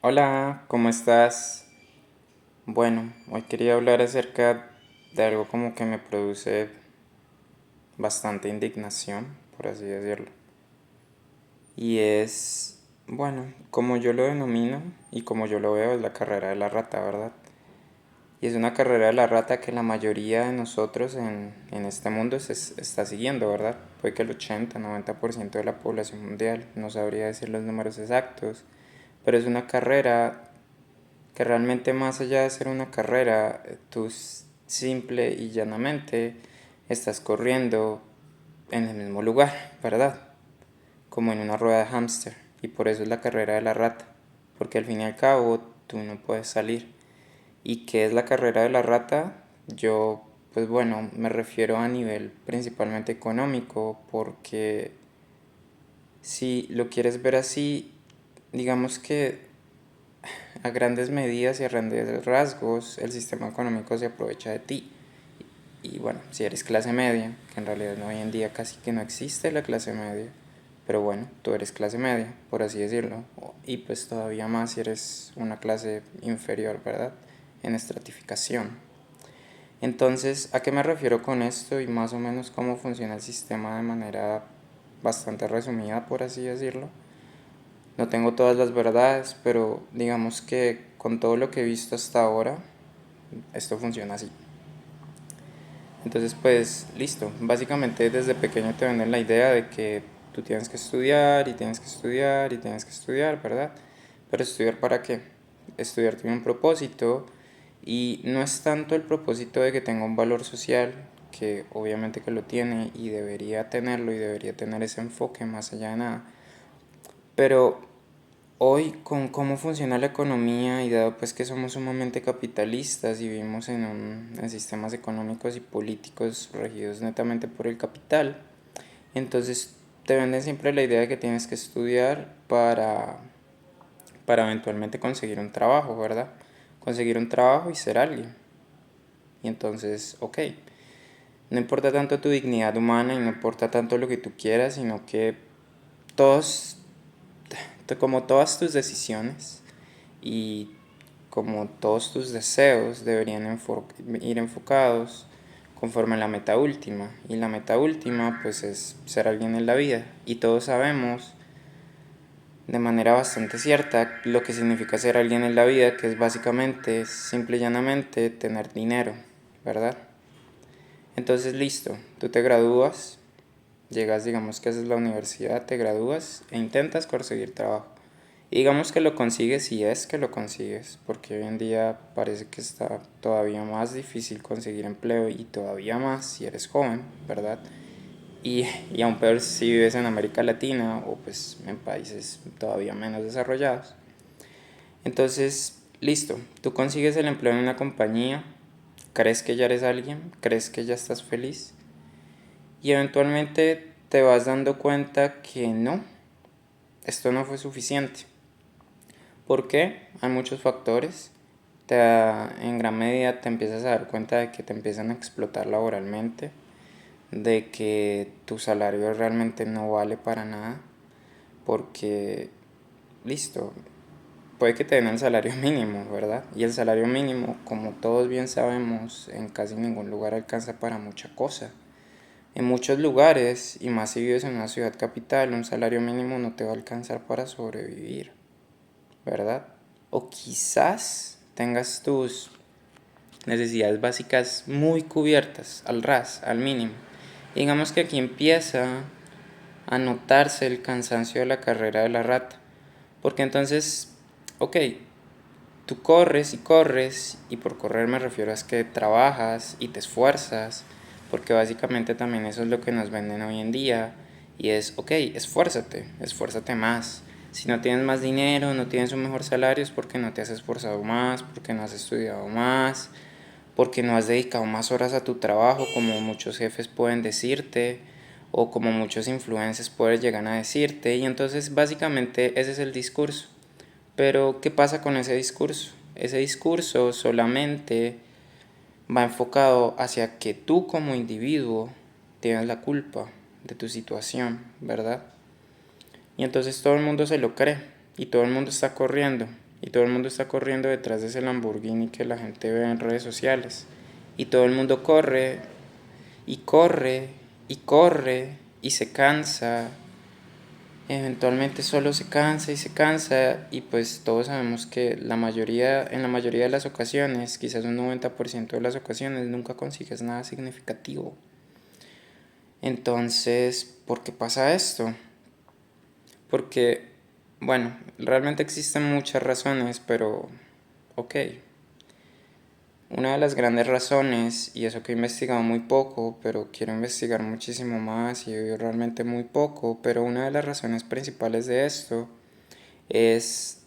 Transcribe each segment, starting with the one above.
Hola, ¿cómo estás? Bueno, hoy quería hablar acerca de algo como que me produce bastante indignación, por así decirlo. Y es, bueno, como yo lo denomino y como yo lo veo, es la carrera de la rata, ¿verdad? Y es una carrera de la rata que la mayoría de nosotros en este mundo está siguiendo, ¿verdad? Puede que el 80-90% de la población mundial, no sabría decir los números exactos, pero es una carrera que realmente más allá de ser una carrera, tú simple y llanamente estás corriendo en el mismo lugar, ¿verdad? Como en una rueda de hámster. Y por eso es la carrera de la rata. Porque al fin y al cabo tú no puedes salir. ¿Y qué es la carrera de la rata? Yo, pues bueno, me refiero a nivel principalmente económico porque si lo quieres ver así, digamos que a grandes medidas y a grandes rasgos, el sistema económico se aprovecha de ti. Y bueno, si eres clase media, que en realidad hoy en día casi que no existe la clase media, pero bueno, tú eres clase media, por así decirlo, y pues todavía más si eres una clase inferior, ¿verdad? En estratificación. Entonces, ¿a qué me refiero con esto y más o menos cómo funciona el sistema de manera bastante resumida, por así decirlo? No tengo todas las verdades, pero digamos que con todo lo que he visto hasta ahora, esto funciona así. Entonces, pues listo. Básicamente desde pequeño te venden la idea de que tú tienes que estudiar y tienes que estudiar y tienes que estudiar, ¿verdad? Pero estudiar para qué? Estudiar tiene un propósito y no es tanto el propósito de que tenga un valor social, que obviamente que lo tiene y debería tenerlo y debería tener ese enfoque más allá de nada. Pero hoy, con cómo funciona la economía y dado pues que somos sumamente capitalistas y vivimos en sistemas económicos y políticos regidos netamente por el capital, entonces te venden siempre la idea de que tienes que estudiar para eventualmente conseguir un trabajo, ¿verdad? Conseguir un trabajo y ser alguien. Y entonces, ok, no importa tanto tu dignidad humana y no importa tanto lo que tú quieras, sino que todos, como todas tus decisiones y como todos tus deseos deberían ir enfocados conforme a la meta última. Y la meta última pues es ser alguien en la vida. Y todos sabemos de manera bastante cierta lo que significa ser alguien en la vida, que es básicamente, simple y llanamente, tener dinero, ¿verdad? Entonces listo, tú te gradúas, llegas, digamos que haces la universidad, te gradúas e intentas conseguir trabajo. Y digamos que lo consigues si es que lo consigues, porque hoy en día parece que está todavía más difícil conseguir empleo y todavía más si eres joven, ¿verdad? Y aún peor si vives en América Latina o pues en países todavía menos desarrollados. Entonces, listo, tú consigues el empleo en una compañía, crees que ya eres alguien, crees que ya estás feliz y eventualmente te vas dando cuenta que no, esto no fue suficiente. ¿Por qué? Hay muchos factores. En gran medida te empiezas a dar cuenta de que te empiezan a explotar laboralmente, de que tu salario realmente no vale para nada, porque, listo, puede que te den el salario mínimo, ¿verdad? Y el salario mínimo, como todos bien sabemos, en casi ningún lugar alcanza para mucha cosa. En muchos lugares, y más si vives en una ciudad capital, un salario mínimo no te va a alcanzar para sobrevivir, ¿verdad? O quizás tengas tus necesidades básicas muy cubiertas, al ras, al mínimo. Y digamos que aquí empieza a notarse el cansancio de la carrera de la rata. Porque entonces, ok, tú corres y corres, y por correr me refiero a que trabajas y te esfuerzas, porque básicamente también eso es lo que nos venden hoy en día, y es, ok, esfuérzate, esfuérzate más. Si no tienes más dinero, no tienes un mejor salario, es porque no te has esforzado más, porque no has estudiado más, porque no has dedicado más horas a tu trabajo, como muchos jefes pueden decirte, o como muchos influencers pueden llegar a decirte, y entonces básicamente ese es el discurso. Pero, ¿qué pasa con ese discurso? Ese discurso solamente va enfocado hacia que tú como individuo tienes la culpa de tu situación, ¿verdad? Y entonces todo el mundo se lo cree y todo el mundo está corriendo. y todo el mundo está corriendo detrás de ese Lamborghini que la gente ve en redes sociales. Y todo el mundo corre y corre y corre y se cansa. Eventualmente solo se cansa y se cansa, y pues todos sabemos que en la mayoría de las ocasiones, quizás un 90% de las ocasiones, nunca consigues nada significativo. Entonces, ¿por qué pasa esto? Porque, bueno, realmente existen muchas razones, pero ok. Una de las grandes razones, y eso que he investigado muy poco, pero quiero investigar muchísimo más y he oído realmente muy poco, pero una de las razones principales de esto es,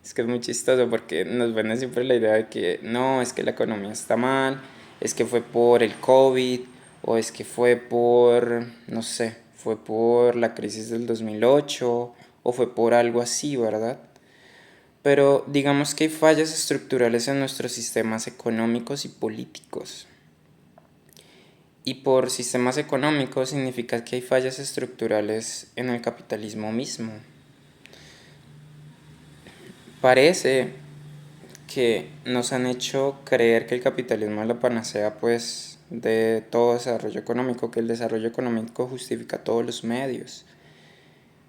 es que es muy chistoso porque nos venden siempre la idea de que no, es que la economía está mal, es que fue por el COVID, o es que fue por, no sé, fue por la crisis del 2008, o fue por algo así, ¿verdad? Pero digamos que hay fallas estructurales en nuestros sistemas económicos y políticos. Y por sistemas económicos significa que hay fallas estructurales en el capitalismo mismo. Parece que nos han hecho creer que el capitalismo es la panacea pues de todo desarrollo económico, que el desarrollo económico justifica todos los medios.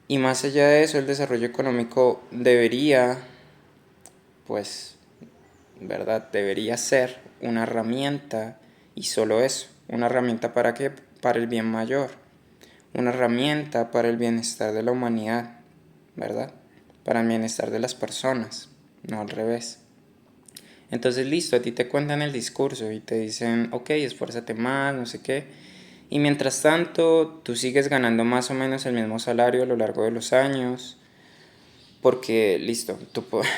Y más allá de eso, el desarrollo económico debería, pues, ¿verdad? Debería ser una herramienta, y solo eso, una herramienta para qué, para el bien mayor, una herramienta para el bienestar de la humanidad, ¿verdad? Para el bienestar de las personas, no al revés. Entonces listo, a ti te cuentan el discurso y te dicen, ok, esfuérzate más, no sé qué, y mientras tanto tú sigues ganando más o menos el mismo salario a lo largo de los años, porque listo,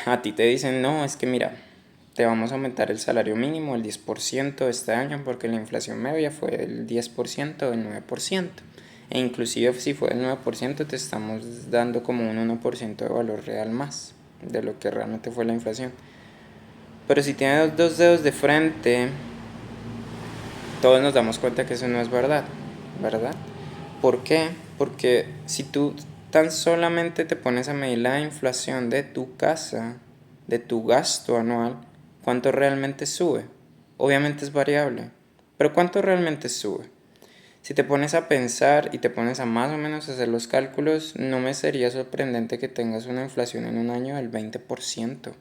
a ti te dicen, no, es que mira, te vamos a aumentar el salario mínimo el 10% este año porque la inflación media fue del 10%, del 9%. E inclusive si fue del 9% te estamos dando como un 1% de valor real más de lo que realmente fue la inflación. Pero si tienes dos dedos de frente, todos nos damos cuenta que eso no es verdad, ¿verdad? ¿Por qué? Porque si tú tan solamente te pones a medir la inflación de tu casa, de tu gasto anual, ¿cuánto realmente sube? Obviamente es variable, pero ¿cuánto realmente sube? Si te pones a pensar y te pones a más o menos hacer los cálculos, no me sería sorprendente que tengas una inflación en un año del 20%,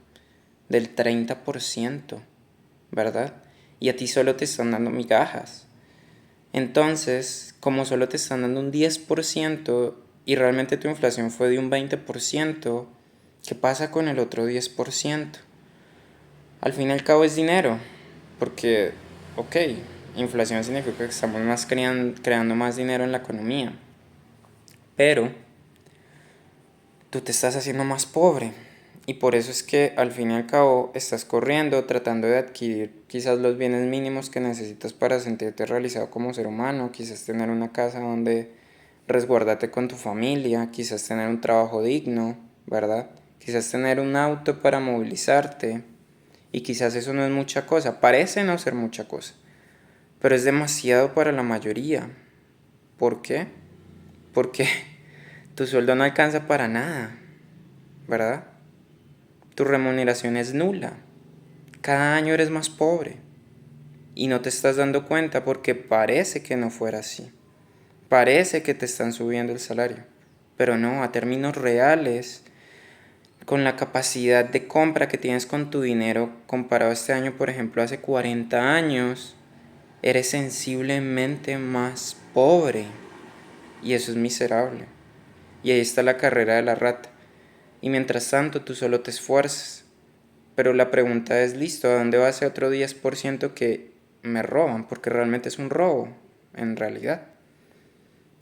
del 30%, ¿verdad? Y a ti solo te están dando migajas. Entonces, como solo te están dando un 10% y realmente tu inflación fue de un 20%, ¿qué pasa con el otro 10%? Al fin y al cabo es dinero, porque, ok, inflación significa que estamos más creando más dinero en la economía, pero tú te estás haciendo más pobre. Y por eso es que al fin y al cabo estás corriendo, tratando de adquirir quizás los bienes mínimos que necesitas para sentirte realizado como ser humano, quizás tener una casa donde resguardarte con tu familia, quizás tener un trabajo digno, ¿verdad? Quizás tener un auto para movilizarte, y quizás eso no es mucha cosa, parece no ser mucha cosa, pero es demasiado para la mayoría. ¿Por qué? Porque tu sueldo no alcanza para nada, ¿verdad? Tu remuneración es nula. Cada año eres más pobre. Y no te estás dando cuenta porque parece que no fuera así. Parece que te están subiendo el salario. Pero no, a términos reales, con la capacidad de compra que tienes con tu dinero comparado a este año, por ejemplo, hace 40 años, eres sensiblemente más pobre. Y eso es miserable. Y ahí está la carrera de la rata. Y mientras tanto tú solo te esfuerzas. Pero la pregunta es, listo, ¿a dónde va ese otro 10% que me roban? Porque realmente es un robo, en realidad.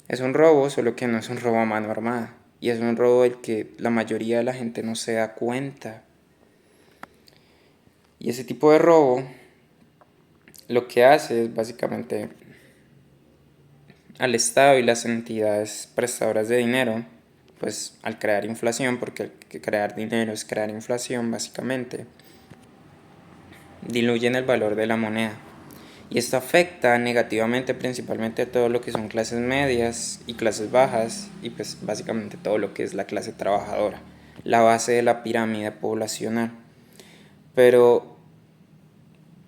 Es un robo, solo que no es un robo a mano armada. Y es un robo del que la mayoría de la gente no se da cuenta. Y ese tipo de robo lo que hace es básicamente al Estado y las entidades prestadoras de dinero, pues al crear inflación, porque crear dinero es crear inflación básicamente, diluyen el valor de la moneda. Y esto afecta negativamente principalmente a todo lo que son clases medias y clases bajas y pues básicamente todo lo que es la clase trabajadora. la base de la pirámide poblacional. Pero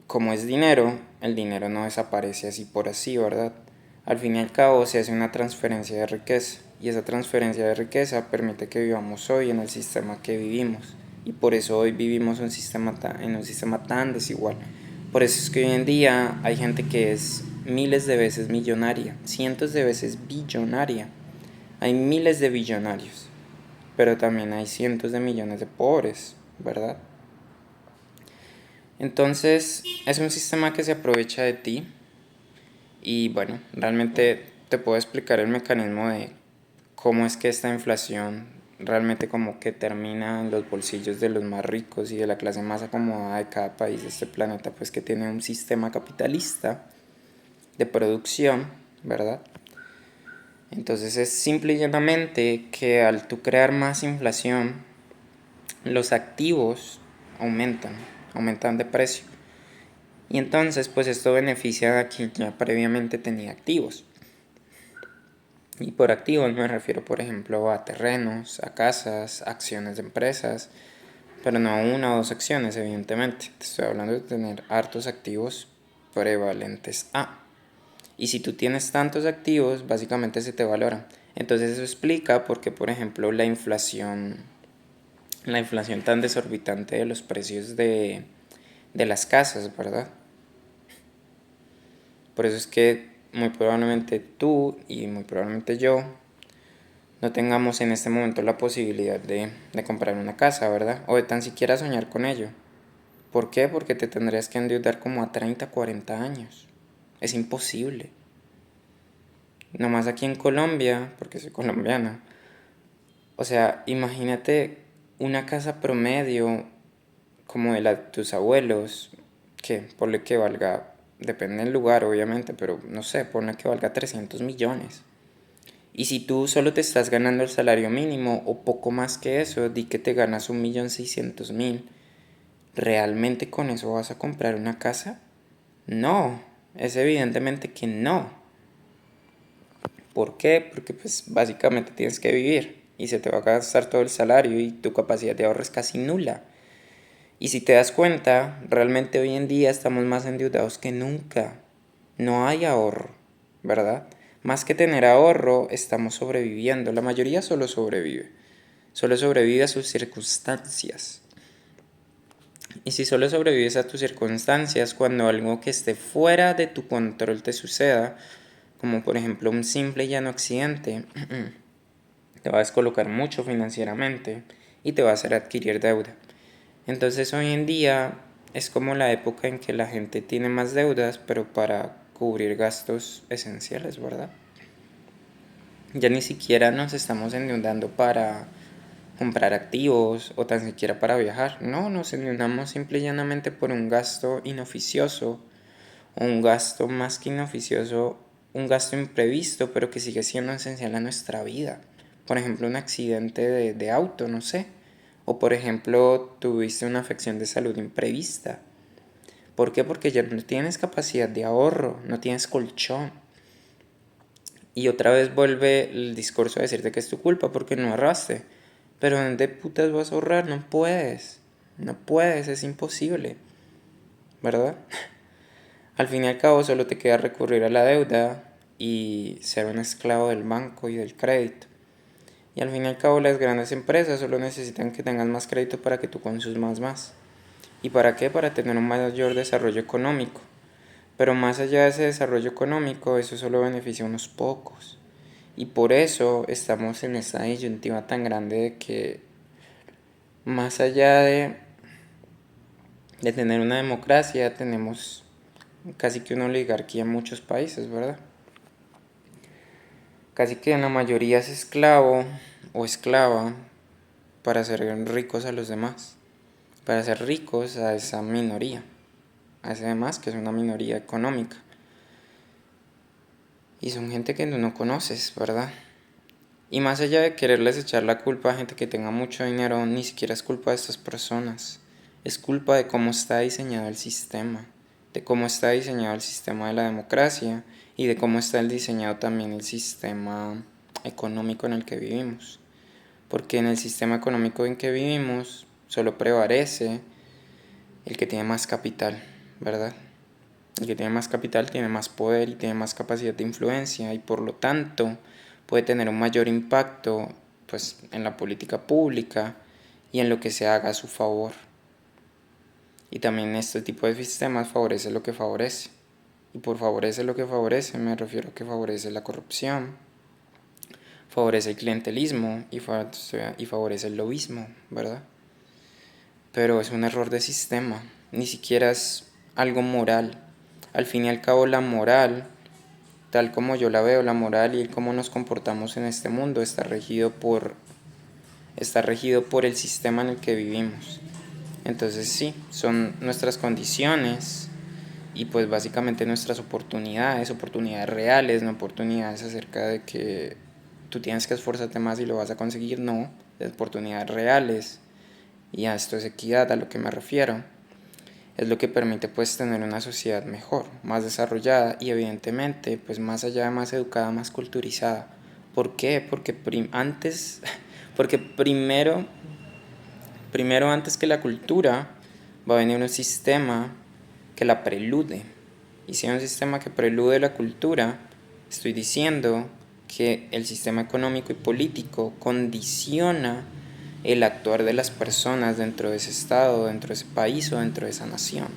como es dinero, el dinero no desaparece así por así, ¿verdad? Al fin y al cabo se hace una transferencia de riqueza y esa transferencia de riqueza permite que vivamos hoy en el sistema que vivimos y por eso hoy vivimos en un sistema tan desigual. Por eso es que hoy en día hay gente que es miles de veces millonaria, cientos de veces billonaria. Hay miles de billonarios, pero también hay cientos de millones de pobres, ¿verdad? Entonces es un sistema que se aprovecha de ti y bueno, realmente te puedo explicar el mecanismo de cómo es que esta inflación realmente como que termina en los bolsillos de los más ricos y de la clase más acomodada de cada país de este planeta, pues que tiene un sistema capitalista de producción, ¿verdad? Entonces es simple y llanamente que al tú crear más inflación, los activos aumentan de precio. Y entonces pues esto beneficia a quien ya previamente tenía activos. Y por activos me refiero, por ejemplo, a terrenos, a casas, acciones de empresas, pero no a una o dos acciones, evidentemente. Te estoy hablando de tener hartos activos prevalentes a. Y si tú tienes tantos activos, básicamente se te valoran. Entonces eso explica por qué, por ejemplo, la inflación tan desorbitante de los precios de las casas, ¿verdad? Por eso es que muy probablemente tú y muy probablemente yo no tengamos en este momento la posibilidad de comprar una casa, ¿verdad? O de tan siquiera soñar con ello. ¿Por qué? Porque te tendrías que endeudar como a 30, 40 años. Es imposible. Nomás aquí en Colombia, porque soy colombiana. O sea, imagínate una casa promedio como de la de tus abuelos, que ponle que valga, depende del lugar obviamente, pero no sé, ponle que valga 300 millones. Y si tú solo te estás ganando el salario mínimo o poco más que eso, di que te ganas 1.600.000, ¿realmente con eso vas a comprar una casa? No, es evidentemente que no. ¿Por qué? Porque pues básicamente tienes que vivir y se te va a gastar todo el salario y tu capacidad de ahorro es casi nula. Y si te das cuenta, realmente hoy en día estamos más endeudados que nunca. No hay ahorro, ¿verdad? Más que tener ahorro, estamos sobreviviendo. La mayoría solo sobrevive. Solo sobrevive a sus circunstancias. Y si solo sobrevives a tus circunstancias, cuando algo que esté fuera de tu control te suceda, como por ejemplo un simple y llano accidente, te va a descolocar mucho financieramente y te va a hacer adquirir deuda. Entonces hoy en día es como la época en que la gente tiene más deudas, pero para cubrir gastos esenciales, ¿verdad? Ya ni siquiera nos estamos endeudando para comprar activos o tan siquiera para viajar. No, nos endeudamos simple y llanamente por un gasto inoficioso o un gasto más que inoficioso, un gasto imprevisto, pero que sigue siendo esencial a nuestra vida. Por ejemplo, un accidente de auto, no sé. O por ejemplo, tuviste una afección de salud imprevista. ¿Por qué? Porque ya no tienes capacidad de ahorro, no tienes colchón. Y otra vez vuelve el discurso a decirte que es tu culpa porque no ahorraste. Pero ¿dónde putas vas a ahorrar? No puedes. No puedes, es imposible. ¿Verdad? Al fin y al cabo solo te queda recurrir a la deuda y ser un esclavo del banco y del crédito. Y al fin y al cabo las grandes empresas solo necesitan que tengas más crédito para que tú consumas más. ¿Y para qué? Para tener un mayor desarrollo económico. Pero más allá de ese desarrollo económico, eso solo beneficia a unos pocos. Y por eso estamos en esta disyuntiva tan grande de que más allá de tener una democracia, tenemos casi que una oligarquía en muchos países, ¿verdad? Casi que en la mayoría es esclavo o esclava para hacer ricos a los demás, para hacer ricos a esa minoría, a ese demás que es una minoría económica. Y son gente que no conoces, ¿verdad? Y más allá de quererles echar la culpa a gente que tenga mucho dinero, ni siquiera es culpa de estas personas. Es culpa de cómo está diseñado el sistema, de cómo está diseñado el sistema de la democracia y de cómo está diseñado también el sistema económico en el que vivimos. porque en el sistema económico en que vivimos solo prevalece el que tiene más capital, ¿verdad? El que tiene más capital tiene más poder y tiene más capacidad de influencia y por lo tanto puede tener un mayor impacto pues, en la política pública y en lo que se haga a su favor. Y también este tipo de sistemas favorece lo que favorece. Y por favorece lo que favorece me refiero a que favorece la corrupción, favorece el clientelismo y favorece el lobismo, ¿verdad? Pero es un error de sistema, ni siquiera es algo moral. Al fin y al cabo la moral, tal como yo la veo, la moral y el cómo nos comportamos en este mundo está regido por el sistema en el que vivimos. Entonces sí, son nuestras condiciones y pues básicamente nuestras oportunidades reales, no oportunidades acerca de que tú tienes que esforzarte más y lo vas a conseguir, no, oportunidades reales. Y a esto es equidad a lo que me refiero. Es lo que permite pues tener una sociedad mejor, más desarrollada y evidentemente pues más allá de más educada, más culturizada. ¿Por qué? Porque porque primero antes que la cultura va a venir un sistema que la prelude. Y si hay un sistema que prelude la cultura, estoy diciendo que el sistema económico y político condiciona el actuar de las personas dentro de ese estado, dentro de ese país o dentro de esa nación,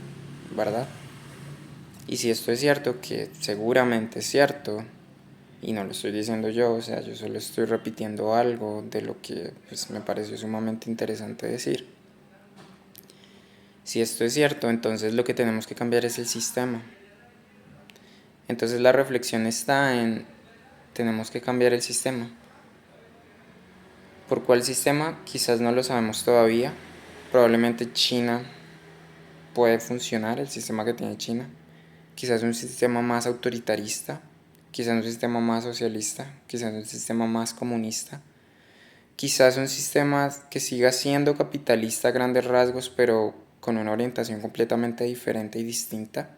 ¿verdad? Y si esto es cierto, que seguramente es cierto, y no lo estoy diciendo yo, o sea, yo solo estoy repitiendo algo de lo que pues, me pareció sumamente interesante decir. Si esto es cierto, entonces lo que tenemos que cambiar es el sistema. Entonces la reflexión está en, tenemos que cambiar el sistema. ¿Por cuál sistema? Quizás no lo sabemos todavía. Probablemente China puede funcionar, el sistema que tiene China. Quizás un sistema más autoritarista, quizás un sistema más socialista, quizás un sistema más comunista. Quizás un sistema que siga siendo capitalista a grandes rasgos, pero con una orientación completamente diferente y distinta.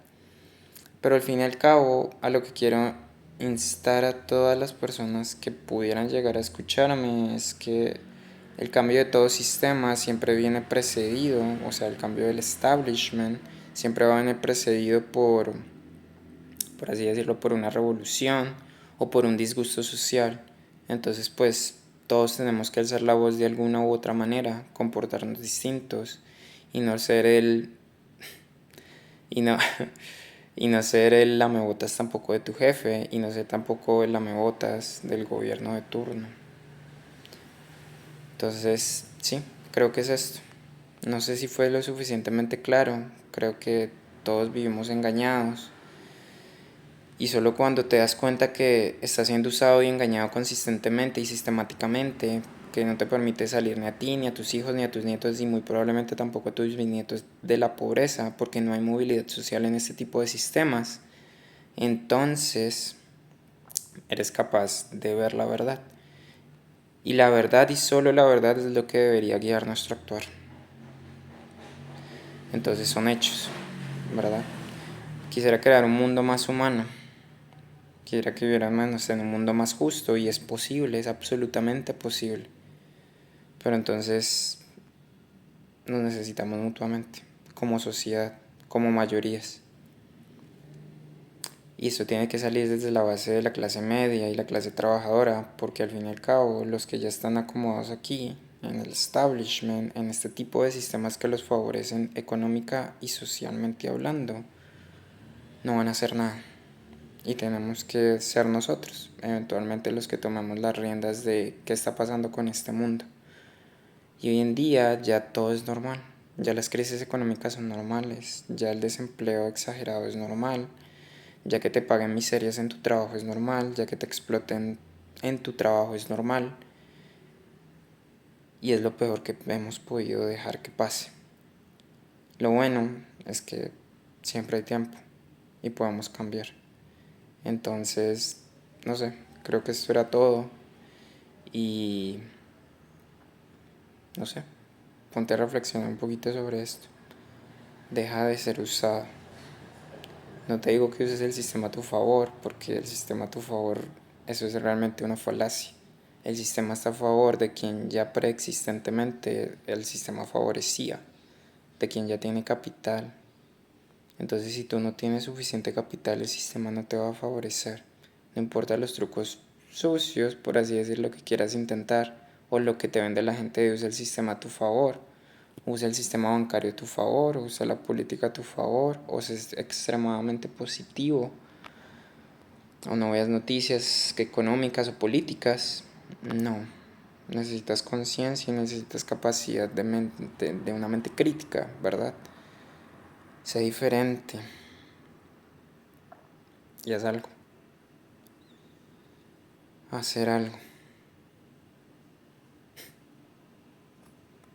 Pero al fin y al cabo, a lo que quiero instar a todas las personas que pudieran llegar a escucharme es que el cambio de todo sistema siempre viene precedido, o sea, el cambio del establishment siempre va a venir precedido por así decirlo, por una revolución o por un disgusto social. Entonces, pues todos tenemos que alzar la voz de alguna u otra manera, comportarnos distintos y no ser y no y no ser el lamebotas tampoco de tu jefe y no ser tampoco el lamebotas del gobierno de turno. Entonces, sí, creo que es esto. No sé si fue lo suficientemente claro, creo que todos vivimos engañados y solo cuando te das cuenta que estás siendo usado y engañado consistentemente y sistemáticamente, que no te permite salir ni a ti, ni a tus hijos, ni a tus nietos y muy probablemente tampoco a tus bisnietos de la pobreza, porque no hay movilidad social en este tipo de sistemas, entonces eres capaz de ver la verdad. Y la verdad y solo la verdad es lo que debería guiar nuestro actuar. Entonces son hechos, ¿verdad? Quisiera crear un mundo más humano. Quisiera que viviéramos en un mundo más justo y es posible, es absolutamente posible. Pero entonces nos necesitamos mutuamente, como sociedad, como mayorías. Y eso tiene que salir desde la base de la clase media y la clase trabajadora, porque al fin y al cabo los que ya están acomodados aquí, en el establishment, en este tipo de sistemas que los favorecen económica y socialmente hablando, no van a hacer nada. Y tenemos que ser nosotros, eventualmente los que tomamos las riendas de qué está pasando con este mundo. Y hoy en día ya todo es normal, ya las crisis económicas son normales, ya el desempleo exagerado es normal, ya que te paguen miserias en tu trabajo es normal, ya que te exploten en tu trabajo es normal. Y es lo peor que hemos podido dejar que pase. Lo bueno es que siempre hay tiempo y podemos cambiar. Entonces, no sé, creo que esto era todo y no sé, ponte a reflexionar un poquito sobre esto. Deja de ser usado. No te digo que uses el sistema a tu favor, porque el sistema a tu favor, eso es realmente una falacia. el sistema está a favor de quien ya preexistentemente el sistema favorecía, de quien ya tiene capital. Entonces si tú no tienes suficiente capital, el sistema no te va a favorecer. No importa los trucos sucios, por así decirlo, que quieras intentar, o lo que te vende la gente de usa el sistema a tu favor, usa el sistema bancario a tu favor, usa la política a tu favor, o es extremadamente positivo, o no veas noticias económicas o políticas. No, necesitas conciencia y necesitas capacidad de una mente crítica, ¿verdad? Sé diferente y haz algo. Hacer algo.